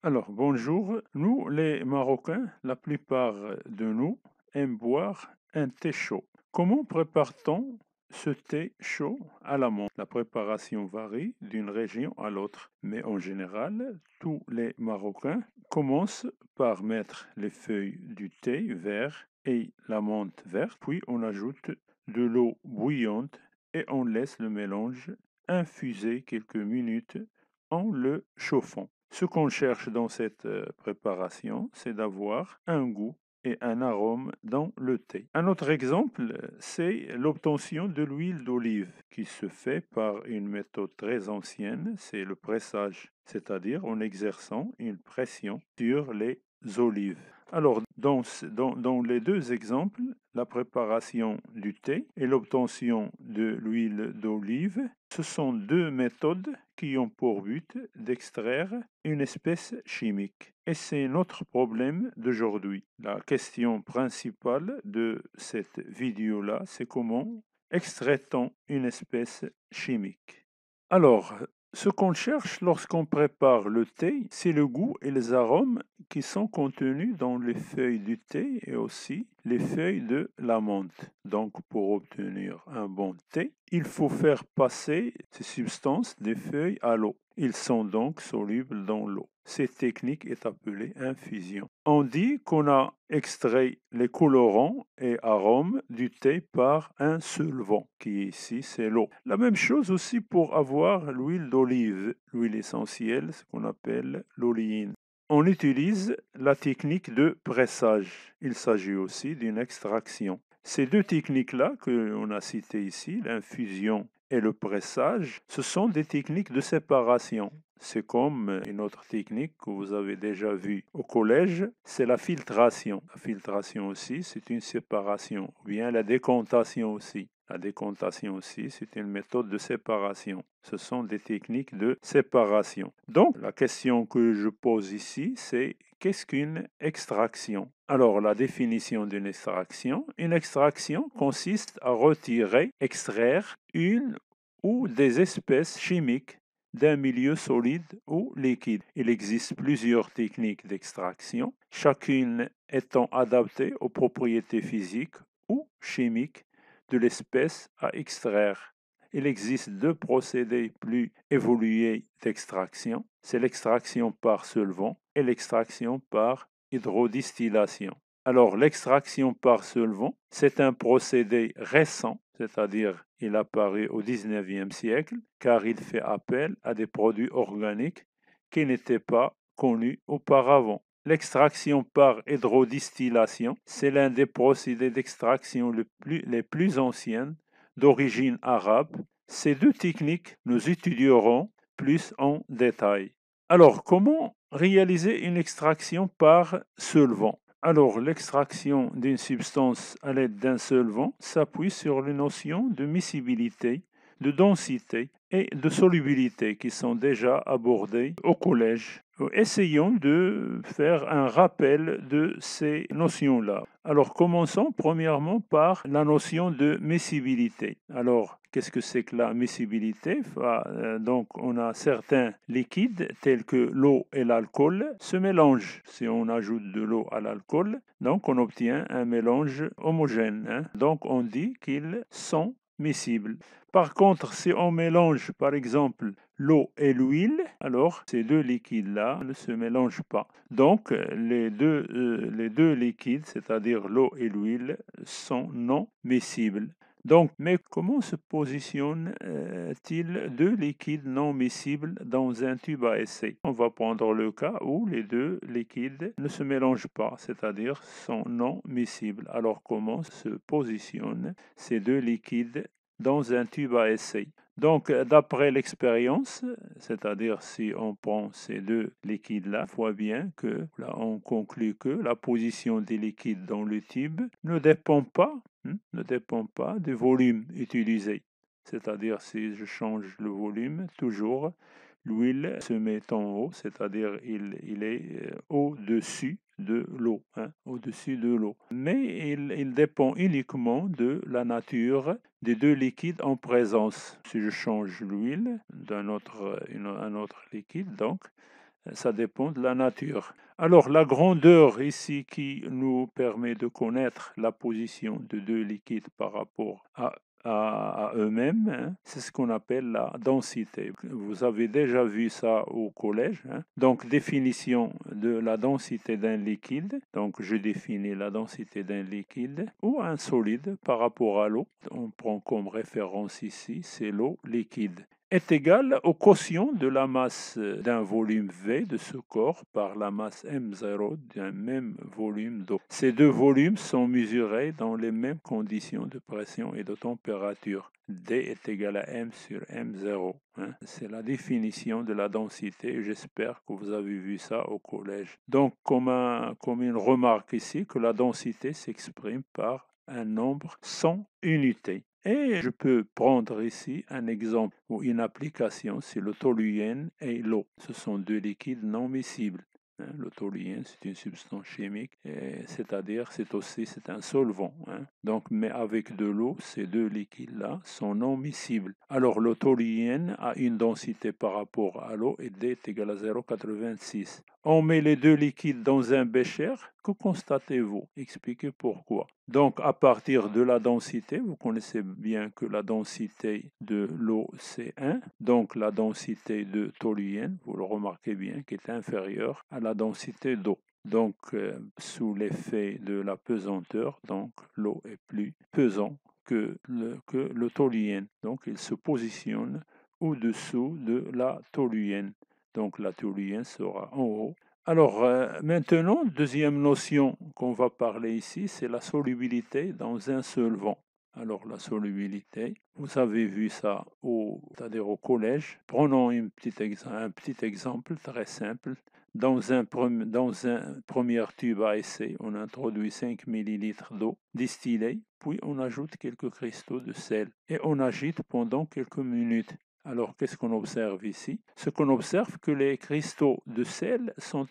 Alors, bonjour. Nous, les Marocains, la plupart de nous aiment boire un thé chaud. Comment prépare-t-on ce thé chaud à la menthe? La préparation varie d'une région à l'autre, mais en général, tous les Marocains commencent par mettre les feuilles du thé vert et la menthe verte, puis on ajoute de l'eau bouillante et on laisse le mélange infuser quelques minutes en le chauffant. Ce qu'on cherche dans cette préparation, c'est d'avoir un goût et un arôme dans le thé. Un autre exemple, c'est l'obtention de l'huile d'olive qui se fait par une méthode très ancienne, c'est le pressage, c'est-à-dire en exerçant une pression sur les olives. Alors, dans les deux exemples, la préparation du thé et l'obtention de l'huile d'olive, ce sont deux méthodes qui ont pour but d'extraire une espèce chimique. Et c'est notre problème d'aujourd'hui. La question principale de cette vidéo-là, c'est comment extrait-on une espèce chimique? Alors, ce qu'on cherche lorsqu'on prépare le thé, c'est le goût et les arômes qui sont contenus dans les feuilles du thé et aussi les feuilles de la menthe. Donc, pour obtenir un bon thé, il faut faire passer ces substances des feuilles à l'eau. Ils sont donc solubles dans l'eau. Cette technique est appelée infusion. On dit qu'on a extrait les colorants et arômes du thé par un solvant, qui ici c'est l'eau. La même chose aussi pour avoir l'huile d'olive, l'huile essentielle, ce qu'on appelle l'oléine. On utilise la technique de pressage. Il s'agit aussi d'une extraction. Ces deux techniques-là que l'on a citées ici, l'infusion et le pressage, ce sont des techniques de séparation. C'est comme une autre technique que vous avez déjà vue au collège, c'est la filtration. La filtration aussi, c'est une séparation, ou bien la décantation aussi. La décantation aussi, c'est une méthode de séparation. Ce sont des techniques de séparation. Donc, la question que je pose ici, c'est qu'est-ce qu'une extraction? Alors, la définition d'une une extraction consiste à retirer, extraire une ou des espèces chimiques d'un milieu solide ou liquide. Il existe plusieurs techniques d'extraction, chacune étant adaptée aux propriétés physiques ou chimiques de l'espèce à extraire. Il existe deux procédés plus évolués d'extraction, c'est l'extraction par solvant et l'extraction par hydrodistillation. Alors, l'extraction par solvant, c'est un procédé récent, c'est-à-dire il apparaît au XIXe siècle, car il fait appel à des produits organiques qui n'étaient pas connus auparavant. L'extraction par hydrodistillation, c'est l'un des procédés d'extraction les plus anciennes d'origine arabe. Ces deux techniques, nous étudierons plus en détail. Alors, comment réaliser une extraction par solvant? Alors, l'extraction d'une substance à l'aide d'un solvant s'appuie sur les notions de miscibilité, de densité et de solubilité qui sont déjà abordées au collège. Essayons de faire un rappel de ces notions-là. Alors, commençons premièrement par la notion de miscibilité. Alors, qu'est-ce que c'est que la miscibilité? Donc, on a certains liquides tels que l'eau et l'alcool se mélangent. Si on ajoute de l'eau à l'alcool, donc on obtient un mélange homogène. Donc, on dit qu'ils sont miscibles. Par contre, si on mélange par exemple l'eau et l'huile, alors ces deux liquides-là ne se mélangent pas. Donc les deux liquides, c'est-à-dire l'eau et l'huile, sont non miscibles. Donc, mais comment se positionnent-ils deux liquides non miscibles dans un tube à essai? On va prendre le cas où les deux liquides ne se mélangent pas, c'est-à-dire sont non miscibles. Alors, comment se positionnent ces deux liquides dans un tube à essai? Donc, d'après l'expérience, c'est-à-dire si on prend ces deux liquides-là, on voit bien que là, on conclut que la position des liquides dans le tube ne dépend pas du volume utilisé. C'est-à-dire si je change le volume, toujours l'huile se met en haut, c'est-à-dire il est au-dessus de l'eau, au-dessus de l'eau. Mais il dépend uniquement de la nature des deux liquides en présence. Si je change l'huile un autre liquide, donc Ça dépend de la nature. Alors, la grandeur ici qui nous permet de connaître la position de deux liquides par rapport à eux-mêmes, hein, c'est ce qu'on appelle la densité. Vous avez déjà vu ça au collège, hein. Donc, définition de la densité d'un liquide. Donc, je définis la densité d'un liquide ou un solide par rapport à l'eau. On prend comme référence ici, c'est l'eau liquide est égal au quotient de la masse d'un volume V de ce corps par la masse M0 d'un même volume d'eau. Ces deux volumes sont mesurés dans les mêmes conditions de pression et de température. D est égal à M sur M0. Hein. C'est la définition de la densité. J'espère que vous avez vu ça au collège. Donc, comme une remarque ici, que la densité s'exprime par un nombre sans unité. Et je peux prendre ici un exemple ou une application, c'est le toluène et l'eau. Ce sont deux liquides non miscibles. Le toluène, c'est une substance chimique, c'est-à-dire c'est un solvant. Donc, mais avec de l'eau, ces deux liquides-là sont non miscibles. Alors, le toluène a une densité par rapport à l'eau et D est égal à 0,86. On met les deux liquides dans un bécher. Que constatez-vous? Expliquez pourquoi. Donc, à partir de la densité, vous connaissez bien que la densité de l'eau, c'est 1. Donc, la densité de toluène, vous le remarquez bien, qui est inférieure à la densité d'eau. Donc, sous l'effet de la pesanteur, donc l'eau est plus pesant que le toluène. Donc, il se positionne au-dessous de la toluène. Donc, la toluène sera en haut. Alors, maintenant, deuxième notion qu'on va parler ici, c'est la solubilité dans un solvant. Alors, la solubilité, vous avez vu ça c'est-à-dire au collège. Prenons un petit exemple très simple. Dans un premier tube à essai, on introduit 5 ml d'eau distillée, puis on ajoute quelques cristaux de sel et on agite pendant quelques minutes. Alors, qu'est-ce qu'on observe ici? Ce qu'on observe, que les cristaux de sel sont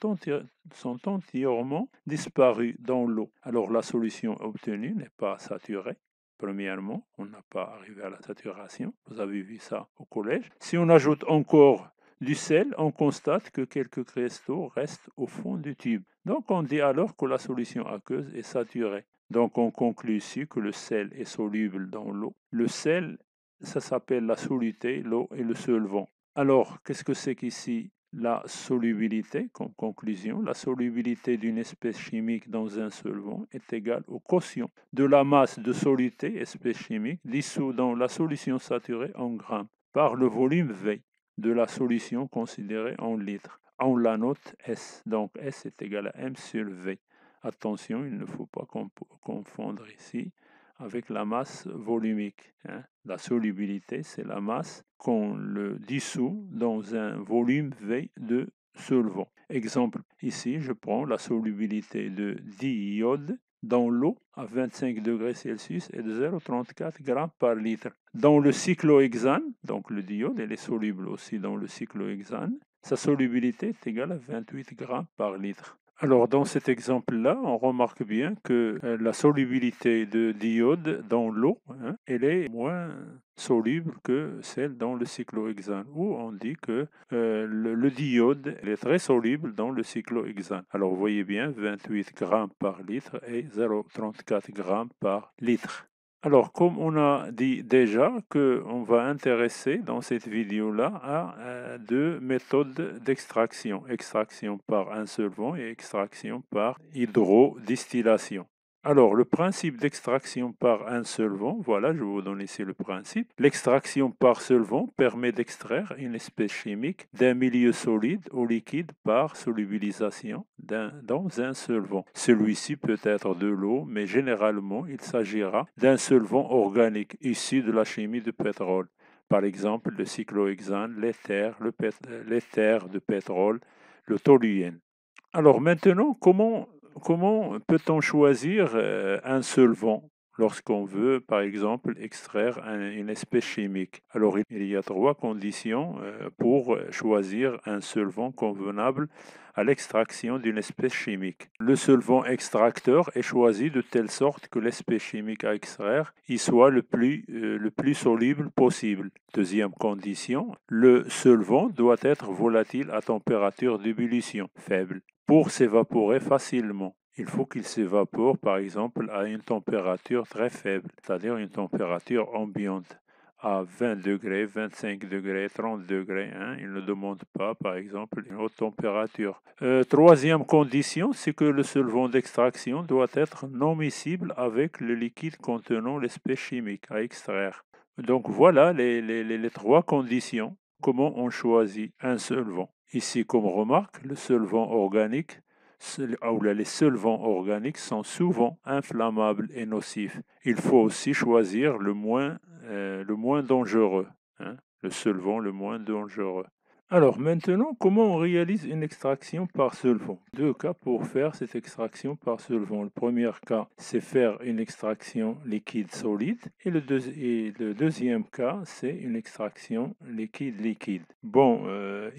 entièrement disparus dans l'eau. Alors, la solution obtenue n'est pas saturée. Premièrement, on n'a pas arrivé à la saturation. Vous avez vu ça au collège. Si on ajoute encore du sel, on constate que quelques cristaux restent au fond du tube. Donc, on dit alors que la solution aqueuse est saturée. Donc, on conclut ici que le sel est soluble dans l'eau. Le sel, ça s'appelle la soluté, l'eau et le solvant. Alors, qu'est-ce que c'est qu'ici la solubilité? Comme conclusion, la solubilité d'une espèce chimique dans un solvant est égale au quotient de la masse de soluté, espèce chimique, dissous dans la solution saturée en grammes, par le volume V de la solution considérée en litres. On la note S. Donc, S est égal à M sur V. Attention, il ne faut pas confondre ici avec la masse volumique. La solubilité, c'est la masse qu'on le dissout dans un volume V de solvant. Exemple, ici, je prends la solubilité de diiode dans l'eau à 25 degrés Celsius est de 0,34 g par litre. Dans le cyclohexane, donc le diode, elle est soluble aussi dans le cyclohexane, sa solubilité est égale à 28 g par litre. Alors, dans cet exemple-là, on remarque bien que la solubilité de diode dans l'eau, elle est moins soluble que celle dans le cyclohexane, où on dit que le diode est très soluble dans le cyclohexane. Alors, vous voyez bien, 28 grammes par litre et 0,34 grammes par litre. Alors, comme on a dit déjà qu'on va intéresser dans cette vidéo-là à deux méthodes d'extraction. Extraction par un solvant et extraction par hydrodistillation. Alors, le principe d'extraction par un solvant, voilà, je vais vous donner ici le principe. L'extraction par solvant permet d'extraire une espèce chimique d'un milieu solide ou liquide par solubilisation dans un solvant. Celui-ci peut être de l'eau, mais généralement, il s'agira d'un solvant organique issu de la chimie du pétrole. Par exemple, le cyclohexane, l'éther de pétrole, le toluène. Alors maintenant, comment peut-on choisir un solvant? lorsqu'on veut, par exemple, extraire une espèce chimique. Alors, il y a trois conditions pour choisir un solvant convenable à l'extraction d'une espèce chimique. Le solvant extracteur est choisi de telle sorte que l'espèce chimique à extraire y soit le plus soluble possible. Deuxième condition, le solvant doit être volatile à température d'ébullition faible pour s'évaporer facilement. Il faut qu'il s'évapore, par exemple, à une température très faible, c'est-à-dire une température ambiante à 20 degrés, 25 degrés, 30 degrés. Il ne demande pas, par exemple, une haute température. Troisième condition, c'est que le solvant d'extraction doit être non miscible avec le liquide contenant l'espèce chimique à extraire. Donc voilà les trois conditions. Comment on choisit un solvant? Ici, comme remarque, le solvant organique les solvants organiques sont souvent inflammables et nocifs. Il faut aussi choisir le moins dangereux, le solvant le moins dangereux. Alors maintenant, comment on réalise une extraction par solvant? Deux cas pour faire cette extraction par solvant. Le premier cas, c'est faire une extraction liquide-solide et le deuxième cas, c'est une extraction liquide-liquide. Bon,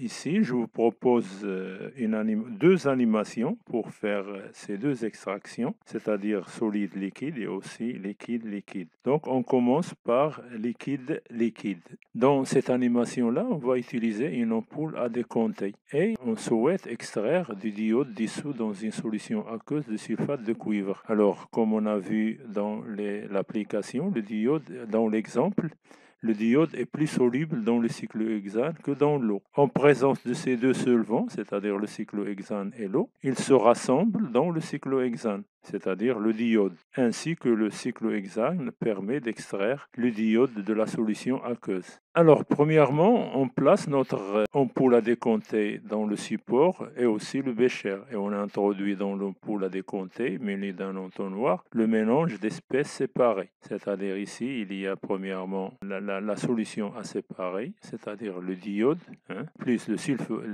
ici, je vous propose deux animations pour faire ces deux extractions, c'est-à-dire solide-liquide et aussi liquide-liquide. Donc, on commence par liquide-liquide. Dans cette animation-là, on va utiliser une ampoule à décompter et on souhaite extraire du diode dissous dans une solution aqueuse de sulfate de cuivre. Alors, comme on a vu dans l'application, le diode, dans l'exemple, le diode est plus soluble dans le cyclohexane que dans l'eau. En présence de ces deux solvants, c'est-à-dire le cyclohexane et l'eau, ils se rassemblent dans le cyclohexane, c'est-à-dire le diode, ainsi que le cyclohexane permet d'extraire le diode de la solution aqueuse. Alors, premièrement, on place notre ampoule à décompter dans le support et aussi le bécher. Et on introduit dans l'ampoule à décompter, munie d'un entonnoir, le mélange d'espèces séparées. C'est-à-dire ici, il y a premièrement la solution à séparer, c'est-à-dire le diode, plus le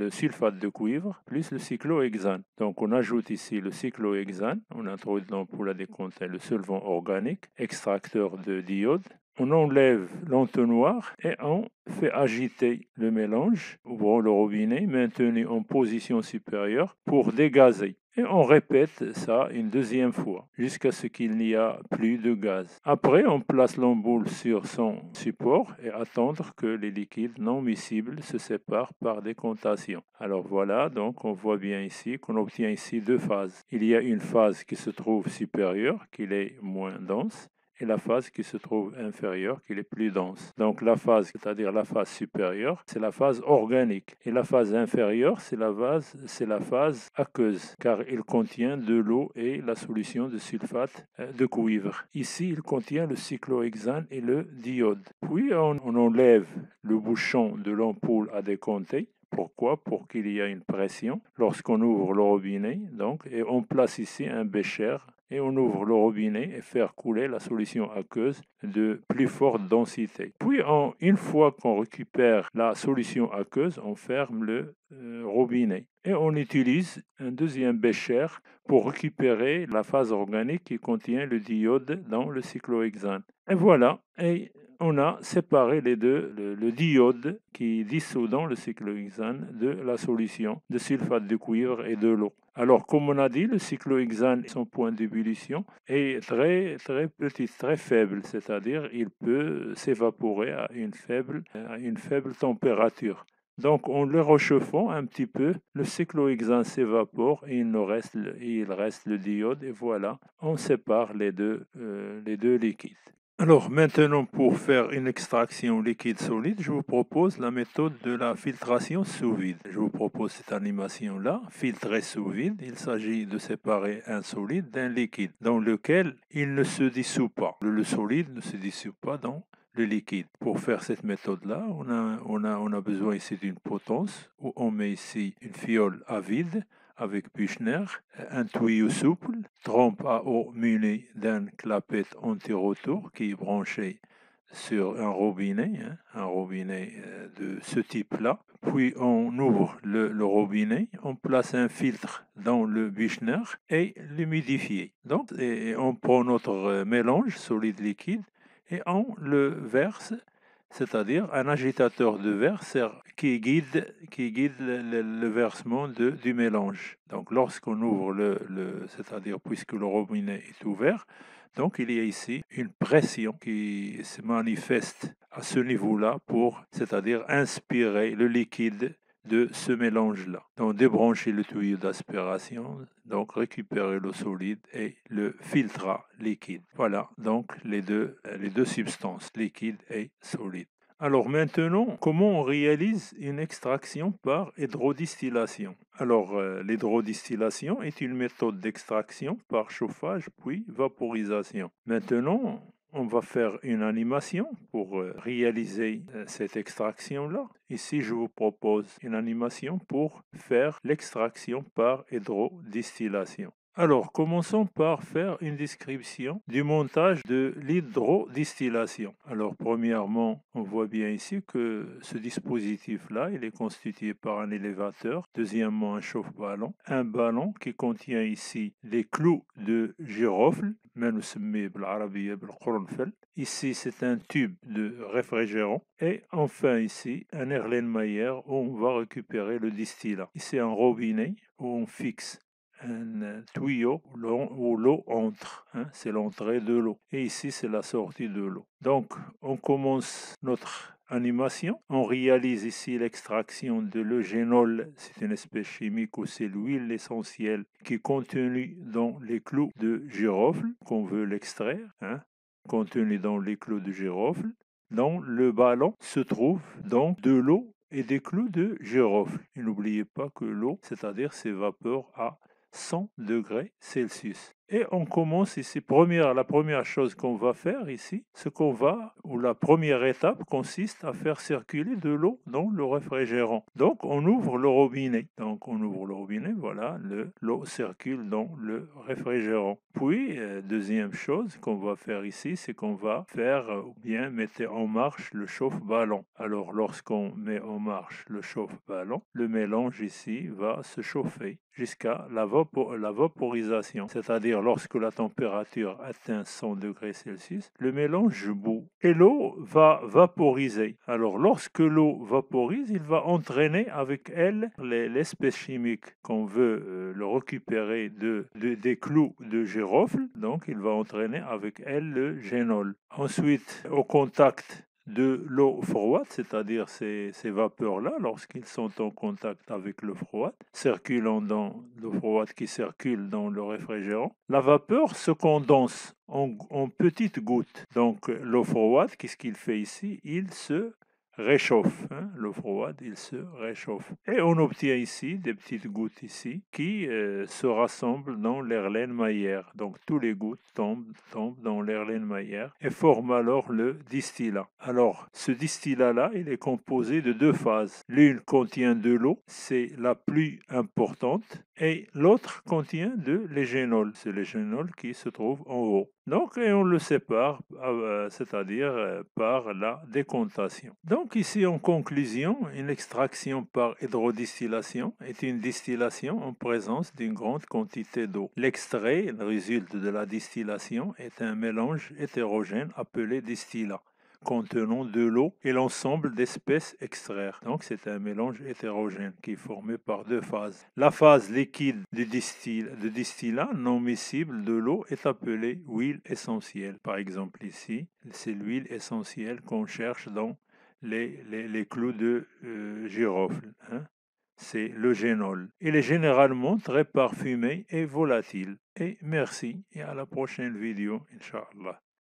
sulfate de cuivre, plus le cyclohexane. Donc, on ajoute ici le cyclohexane, on introduit dans l'ampoule à décompter le solvant organique, extracteur de diode. On enlève l'entonnoir et on fait agiter le mélange, ouvrant le robinet, maintenu en position supérieure pour dégazer. Et on répète ça une deuxième fois, jusqu'à ce qu'il n'y a plus de gaz. Après, on place l'ampoule sur son support et attendre que les liquides non miscibles se séparent par décantation. Alors voilà, donc on voit bien ici qu'on obtient ici deux phases. Il y a une phase qui se trouve supérieure, qui est moins dense, et la phase qui se trouve inférieure, qui est plus dense. Donc la phase, c'est-à-dire la phase supérieure, c'est la phase organique. Et la phase inférieure, c'est la phase aqueuse, car il contient de l'eau et la solution de sulfate de cuivre. Ici, il contient le cyclohexane et le diode. Puis on enlève le bouchon de l'ampoule à décompter. Pourquoi? Pour qu'il y ait une pression lorsqu'on ouvre le robinet. Donc, et on place ici un bécher et on ouvre le robinet et faire couler la solution aqueuse de plus forte densité. Puis, une fois qu'on récupère la solution aqueuse, on ferme le robinet. Et on utilise un deuxième bécher pour récupérer la phase organique qui contient le diode dans le cyclohexane. Et voilà. Et on a séparé les deux, le diode qui dissout dans le cyclohexane de la solution de sulfate de cuivre et de l'eau. Alors, comme on a dit, le cyclohexane, son point d'ébullition est très, très petit, très faible, c'est-à-dire il peut s'évaporer à une faible température. Donc, en le réchauffant un petit peu, le cyclohexane s'évapore et il reste le diode. Et voilà, on sépare les deux liquides. Alors maintenant, pour faire une extraction liquide-solide, je vous propose la méthode de la filtration sous vide. Je vous propose cette animation-là, filtrer sous vide. Il s'agit de séparer un solide d'un liquide dans lequel il ne se dissout pas. Le solide ne se dissout pas dans le liquide. Pour faire cette méthode-là, on a besoin ici d'une potence où on met ici une fiole à vide avec Büchner, un tuyau souple, trompe à eau munie d'un clapet anti-retour qui est branché sur un robinet de ce type-là. Puis on ouvre le robinet, on place un filtre dans le Bichner et l'humidifier. Donc, on prend notre mélange solide-liquide et on le verse, c'est-à-dire un agitateur de verre qui guide le versement du mélange. Donc, lorsqu'on ouvre c'est-à-dire puisque le robinet est ouvert, donc il y a ici une pression qui se manifeste à ce niveau-là pour, c'est-à-dire inspirer le liquide de ce mélange-là. Donc débrancher le tuyau d'aspiration, donc récupérer l'eau solide et le filtrat liquide. Voilà donc les deux substances, liquide et solide. Alors maintenant, comment on réalise une extraction par hydrodistillation? Alors l'hydrodistillation est une méthode d'extraction par chauffage puis vaporisation. Maintenant, on va faire une animation pour réaliser cette extraction-là. Ici, je vous propose une animation pour faire l'extraction par hydrodistillation. Alors, commençons par faire une description du montage de l'hydrodistillation. Alors, premièrement, on voit bien ici que ce dispositif-là, il est constitué par un élévateur. Deuxièmement, un chauffe-ballon. Un ballon qui contient ici des clous de girofle. Ici, c'est un tube de réfrigérant. Et enfin, ici, un Erlenmeyer où on va récupérer le distillat. Ici, un robinet où on fixe un tuyau où l'eau entre, c'est l'entrée de l'eau. Et ici, c'est la sortie de l'eau. Donc, on commence notre animation. On réalise ici l'extraction de l'eugénol. C'est une espèce chimique où c'est l'huile essentielle qui est contenue dans les clous de girofle qu'on veut l'extraire, contenue dans les clous de girofle. Dans le ballon se trouve donc de l'eau et des clous de girofle. Et n'oubliez pas que l'eau, c'est-à-dire ces vapeurs à 100 degrés Celsius. Et on commence ici, la première chose qu'on va faire ici, la première étape consiste à faire circuler de l'eau dans le réfrigérant. Donc on ouvre le robinet. Voilà, l'eau circule dans le réfrigérant. Puis, deuxième chose qu'on va faire ici, c'est qu'on va mettre en marche le chauffe-ballon. Alors lorsqu'on met en marche le chauffe-ballon, le mélange ici va se chauffer jusqu'à la vaporisation, c'est-à-dire lorsque la température atteint 100 degrés Celsius, le mélange bout et l'eau va vaporiser. Alors lorsque l'eau vaporise, il va entraîner avec elle l'espèce chimique qu'on veut le récupérer des clous de girofle, donc il va entraîner avec elle le génol. Ensuite, au contact de l'eau froide, c'est-à-dire ces vapeurs-là, lorsqu'ils sont en contact avec l'eau froide, l'eau froide qui circule dans le réfrigérant, la vapeur se condense en petites gouttes. Donc l'eau froide, qu'est-ce qu'il fait ici? Il se réchauffe. L'eau froide, il se réchauffe. Et on obtient ici des petites gouttes ici qui se rassemblent dans l'Erlenmeyer. Donc tous les gouttes tombent dans l'Erlenmeyer et forment alors le distillat. Alors ce distillat-là, il est composé de deux phases. L'une contient de l'eau, c'est la plus importante, et l'autre contient de l'égénol. C'est l'égénol qui se trouve en haut. Donc, et on le sépare, c'est-à-dire par la décontation. Donc ici, en conclusion, une extraction par hydrodistillation est une distillation en présence d'une grande quantité d'eau. L'extrait résulte de la distillation est un mélange hétérogène appelé distillat, contenant de l'eau et l'ensemble d'espèces extraires. Donc c'est un mélange hétérogène qui est formé par deux phases. La phase liquide de distillat non miscible de l'eau est appelée huile essentielle. Par exemple ici, c'est l'huile essentielle qu'on cherche dans les clous de girofle. C'est le génol. Il est généralement très parfumé et volatile. Et merci et à la prochaine vidéo, Inch'Allah.